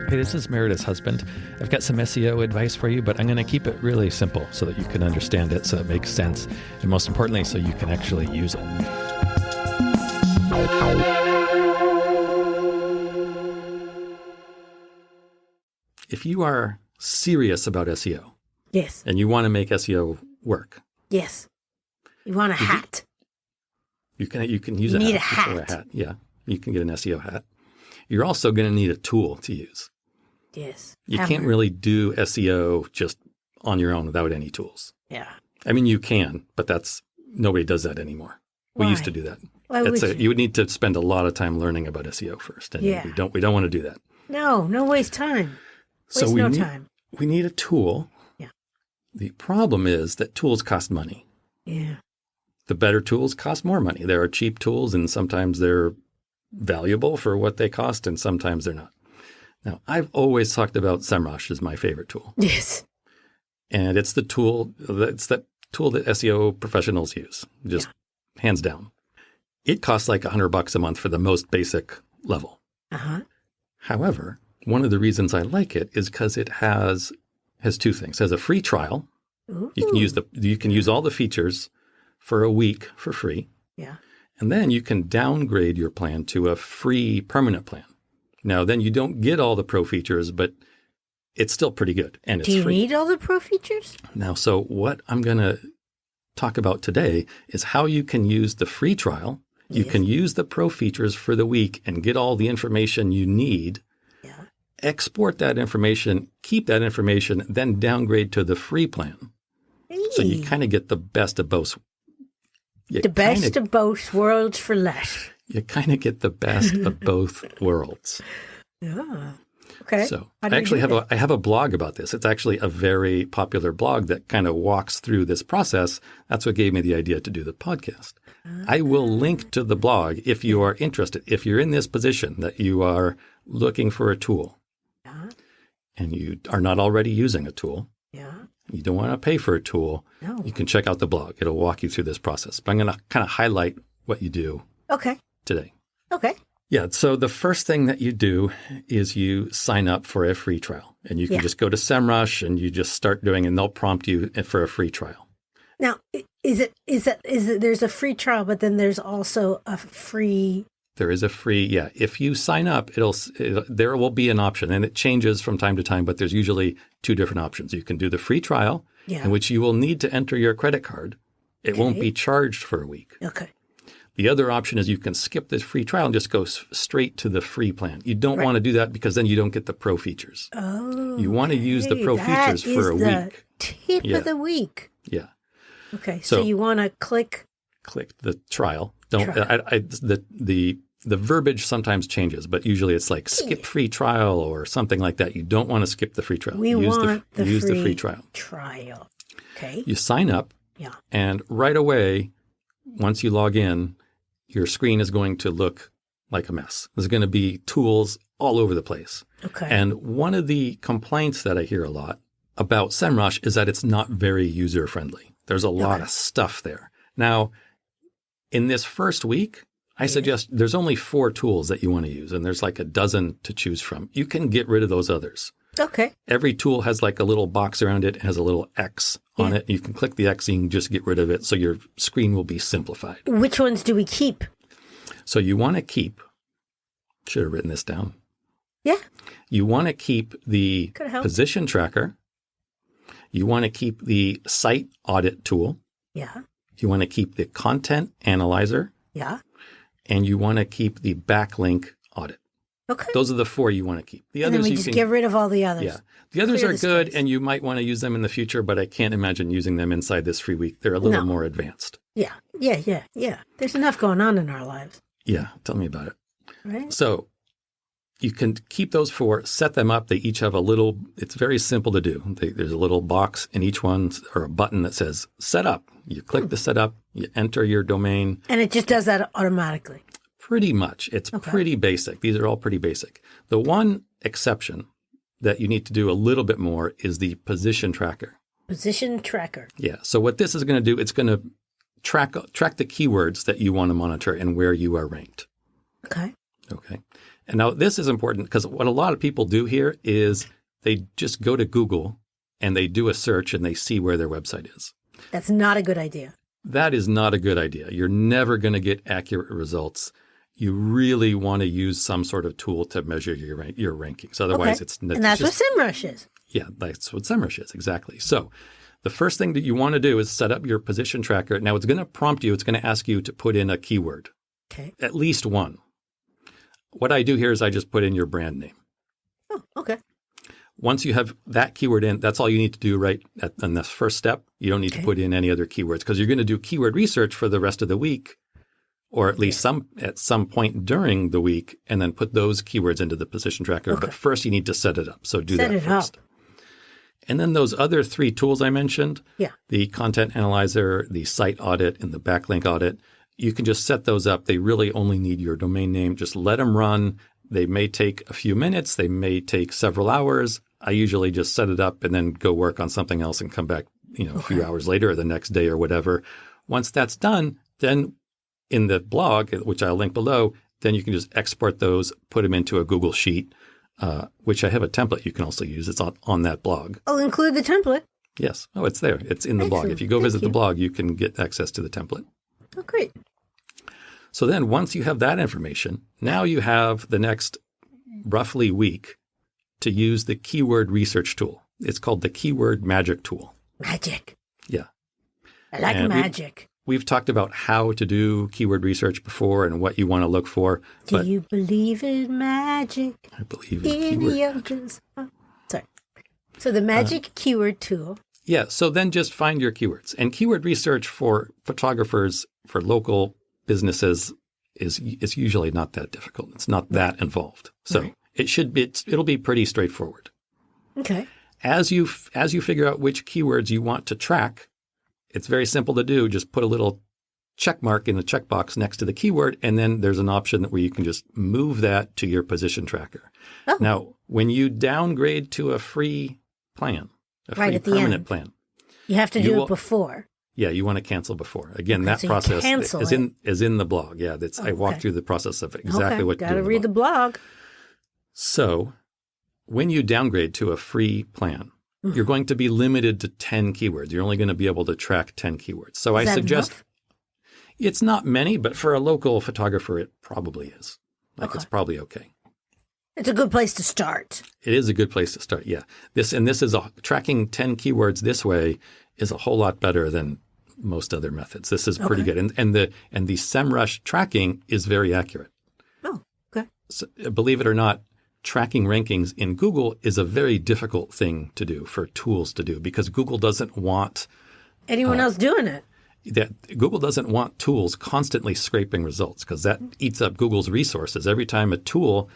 Hey, this is Meredith's husband. I've got some SEO advice for you, but I'm going to keep it really simple so that you can understand it, so it makes sense, and most importantly, so you can actually use it. If you are serious about SEO, yes, and you want to make SEO work, yes, you want a hat. You can use a hat. You need a hat. Yeah, you can get an SEO hat. You're also going to need a tool to use. Yes. You can't really do SEO just on your own without any tools. Yeah. I mean, you can, but nobody does that anymore. Why? We used to do that. Why would you? You would need to spend a lot of time learning about SEO first, and Yeah. we don't want to do that. No waste time. So Time. We need a tool. Yeah. The problem is that tools cost money. Yeah. The better tools cost more money. There are cheap tools, and sometimes they're valuable for what they cost, and sometimes they're not. Now, I've always talked about Semrush as my favorite tool. Yes. And it's that tool that SEO professionals use, just hands down. It costs like $100 a month for the most basic level. Uh-huh. However, one of the reasons I like it is because it has two things. It has a free trial. Ooh. You can use all the features for a week for free. Yeah. And then you can downgrade your plan to a free permanent plan. Now, then you don't get all the pro features, but it's still pretty good, and it's free. Do you need all the pro features? Now, so what I'm going to talk about today is how you can use the free trial. You can use the pro features for the week and get all the information you need. Yeah. Export that information, keep that information, then downgrade to the free plan. Hey. So you kind of get the best of both. The best of both worlds for less. You kind of get the best of both worlds. Yeah. Okay. So I actually have a blog about this. It's actually a very popular blog that kind of walks through this process. That's what gave me the idea to do the podcast. I will link to the blog if you are interested. If you're in this position that you are looking for a tool and you are not already using a tool, you don't want to pay for a tool, you can check out the blog. It'll walk you through this process. But I'm going to kind of highlight what you do today. Okay. Yeah. So the first thing that you do is you sign up for a free trial, and you can just go to Semrush and you just start doing, and they'll prompt you for a free trial. Now, is it there's a free trial, but then there's also a free. There is a free. Yeah. If you sign up, there will be an option, and it changes from time to time, but there's usually two different options. You can do the free trial, in which you will need to enter your credit card. It won't be charged for a week. Okay. The other option is you can skip the free trial and just go straight to the free plan. You don't want to do that because then you don't get the pro features. Oh, you want to use the pro features for a week. Tip of the week. Yeah. Okay. So you want to click the trial. The verbiage sometimes changes, but usually it's like skip free trial or something like that. You don't want to skip the free trial. Use the free trial. Okay. You sign up. Yeah. And right away, once you log in, your screen is going to look like a mess. There's going to be tools all over the place. Okay. And one of the complaints that I hear a lot about Semrush is that it's not very user-friendly. There's a lot of stuff there. Now, in this first week, I suggest there's only 4 tools that you want to use, and there's like a dozen to choose from. You can get rid of those others. Okay. Every tool has like a little box around it. It has a little X on it. You can click the X and you can just get rid of it, so your screen will be simplified. Which ones do we keep? So you want to keep, should have written this down. Yeah. You want to keep the position tracker. You want to keep the site audit tool. Yeah. You want to keep the content analyzer. Yeah. And you want to keep the backlink audit. Okay. Those are the 4 you want to keep. The others we just get rid of all the others. Yeah. The others are good, and you might want to use them in the future, but I can't imagine using them inside this free week. They're a little more advanced. Yeah. There's enough going on in our lives. Yeah. Tell me about it. Right. So you can keep those 4, set them up. They each have it's very simple to do. There's a little box in each one, or a button that says set up. You click the set up, you enter your domain. And it just does that automatically. Pretty much. It's pretty basic. These are all pretty basic. The one exception that you need to do a little bit more is the position tracker. Position tracker. Yeah. So what this is going to do, it's going to track the keywords that you want to monitor and where you are ranked. Okay. Okay. And now this is important because what a lot of people do here is they just go to Google and they do a search and they see where their website is. That's not a good idea. That is not a good idea. You're never going to get accurate results. You really want to use some sort of tool to measure your rankings. Otherwise, it's and that's what SEMrush is. Yeah, that's what SEMrush is, exactly. So the first thing that you want to do is set up your position tracker. Now, it's going to prompt you. It's going to ask you to put in a keyword, at least one. What I do here is I just put in your brand name. Oh, okay. Once you have that keyword in, that's all you need to do right in this first step. You don't need to put in any other keywords because you're going to do keyword research for the rest of the week, or at least at some point during the week, and then put those keywords into the position tracker. But first you need to set it up. So do that first. And then those other 3 tools I mentioned, the content analyzer, the site audit, and the backlink audit, you can just set those up. They really only need your domain name. Just let them run. They may take a few minutes. They may take several hours. I usually just set it up and then go work on something else and come back, a few hours later or the next day or whatever. Once that's done, then in the blog, which I'll link below, then you can just export those, put them into a Google Sheet, which I have a template you can also use. It's on that blog. I'll include the template. Yes. Oh, it's there. It's in the blog. If you go visit the blog, you can get access to the template. Oh, great. So then once you have that information, now you have the next roughly week to use the keyword research tool. It's called the Keyword Magic tool. Magic. Yeah. I like magic. We've talked about how to do keyword research before and what you want to look for. Do you believe in magic? I believe in keyword. Sorry. So the magic keyword tool. Yeah. So then just find your keywords. And keyword research for photographers, for local businesses is usually not that difficult. It's not that involved. So it'll be pretty straightforward. Okay. As you figure out which keywords you want to track, it's very simple to do. Just put a little check mark in the checkbox next to the keyword, and then there's an option where you can just move that to your position tracker. Oh. Now, when you downgrade to a free plan, a free permanent plan, you have to do it before. Yeah, you want to cancel before. Again, that process is in the blog. Yeah, I walk through the process of exactly what to do. Got to read the blog. So when you downgrade to a free plan, you're going to be limited to 10 keywords. You're only going to be able to track 10 keywords. So I suggest it's not many, but for a local photographer, it probably is. It's probably okay. It's a good place to start. It is a good place to start. Yeah. This is tracking 10 keywords this way is a whole lot better than most other methods. This is pretty good. And the SEMrush tracking is very accurate. Oh, okay. So, believe it or not, tracking rankings in Google is a very difficult thing to do, for tools to do, because Google doesn't want anyone else doing it. Google doesn't want tools constantly scraping results, because that eats up Google's resources. Every time a tool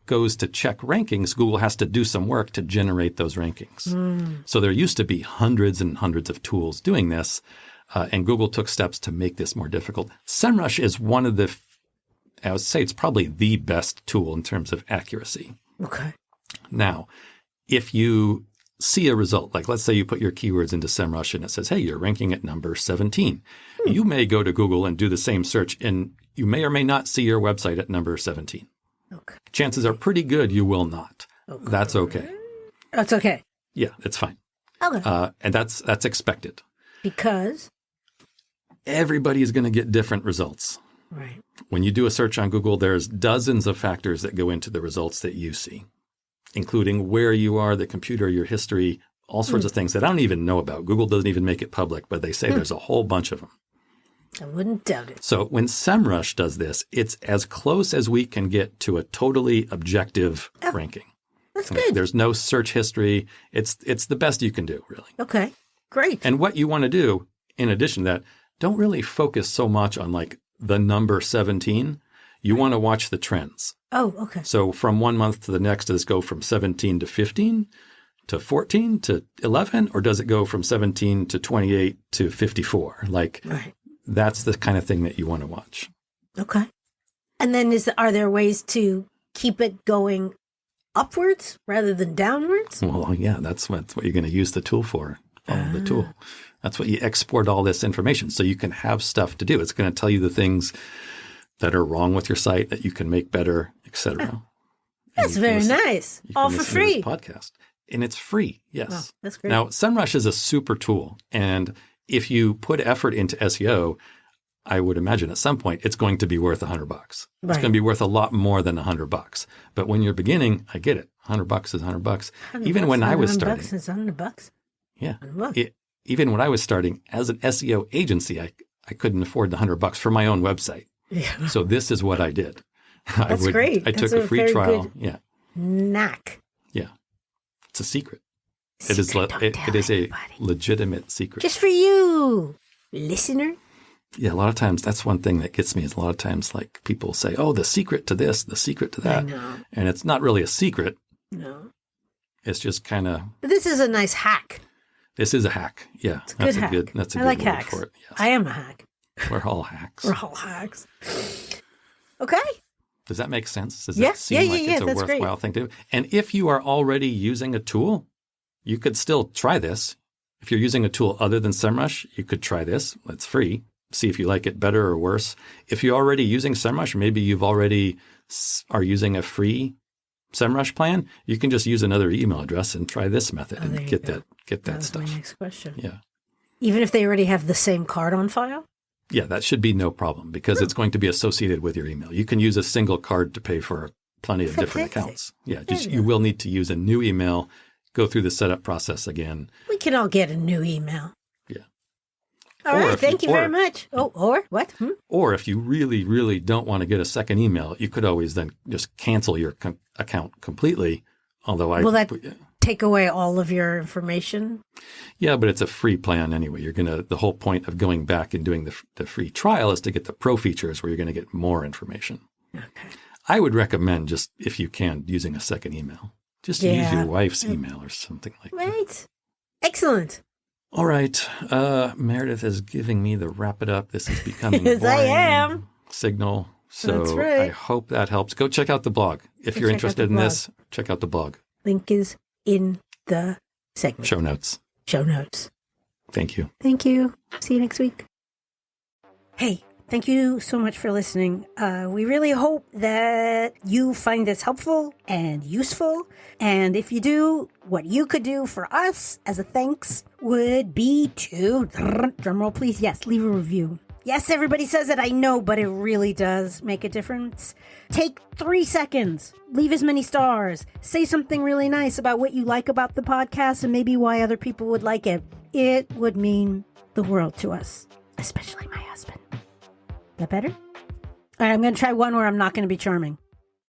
goes to check rankings, Google has to do some work to generate those rankings. So there used to be hundreds and hundreds of tools doing this, and Google took steps to make this more difficult. SEMrush is one of the I would say it's probably the best tool in terms of accuracy. Okay. Now, if you see a result, like let's say you put your keywords into SEMrush and it says, hey, you're ranking at number 17. You may go to Google and do the same search, and you may or may not see your website at number 17. Okay. Chances are pretty good you will not. Okay. That's okay. That's okay. Yeah, it's fine. Okay. And that's expected. Because? Everybody is going to get different results. Right. When you do a search on Google, there's dozens of factors that go into the results that you see, including where you are, the computer, your history, all sorts of things that I don't even know about. Google doesn't even make it public, but they say there's a whole bunch of them. I wouldn't doubt it. So when SEMrush does this, it's as close as we can get to a totally objective ranking. That's good. There's no search history. It's the best you can do, really. Okay, great. And what you want to do, in addition to that, don't really focus so much on like the number 17. You want to watch the trends. Oh, okay. So from one month to the next, does it go from 17 to 15 to 14 to 11? Or does it go from 17 to 28 to 54? Like, that's the kind of thing that you want to watch. Okay. And then are there ways to keep it going upwards rather than downwards? Well, yeah, that's what you're going to use the tool for. Follow the tool. That's what you export all this information so you can have stuff to do. It's going to tell you the things that are wrong with your site that you can make better. etc. That's very nice. All for free. Podcast. And it's free. Yes. Wow, that's great. Now, SEMrush is a super tool. And if you put effort into SEO, I would imagine at some point it's going to be worth $100. It's going to be worth a lot more than $100. But when you're beginning, I get it. $100 is $100. Even when I was starting. $100 is $100. Yeah. Even when I was starting as an SEO agency, I couldn't afford the $100 for my own website. Yeah. So this is what I did. That's great. I took a free trial. Yeah. Knack. Yeah. It's a secret. It is a legitimate secret. Just for you, listener. Yeah, a lot of times that's one thing that gets me is a lot of times like people say, oh, the secret to this, the secret to that. I know. And it's not really a secret. No. It's just kind of. But this is a nice hack. This is a hack. Yeah. It's a good hack. That's a I good like word hacks. for it. Yes. I am a hack. We're all hacks. We're all hacks. Okay. Does that make sense? Does Yeah. that seem like it's a that's worthwhile great. thing to do? And if you are already using a tool, you could still try this. If you're using a tool other than SEMrush, you could try this. It's free. See if you like it better or worse. If you're already using SEMrush, maybe you've already are using a free SEMrush plan, you can just use another email address and try this method and get that stuff. My next question. Yeah. Even if they already have the same card on file? Yeah, that should be no problem because it's going to be associated with your email. You can use a single card to pay for plenty of different accounts. Yeah, you will need to use a new email, go through the setup process again. We can all get a new email. Yeah. All right, thank you very much. Oh, or what? Or if you really, really don't want to get a second email, you could always then just cancel your account completely. Although Will that take away all of your information? Yeah, but it's a free plan anyway. The whole point of going back and doing the free trial is to get the pro features where you're going to get more information. Okay. I would recommend just, if you can, using a second email. Just use your wife's email or something like that. Right. Excellent. All right. Meredith is giving me the wrap it up. This is becoming yes, I am. Signal. So That's right. I hope that helps. Go check out the blog. If you're interested in this, check out the blog. Link is in the segment. Show notes. Thank you. Thank you. See you next week. Hey, thank you so much for listening. We really hope that you find this helpful and useful. And if you do, what you could do for us as a thanks would be to, drumroll please, yes, leave a review. Yes, everybody says it, I know, but it really does make a difference. Take 3 seconds, leave as many stars, say something really nice about what you like about the podcast and maybe why other people would like it. It would mean the world to us, especially my husband. That better? All right, I'm going to try one where I'm not going to be charming.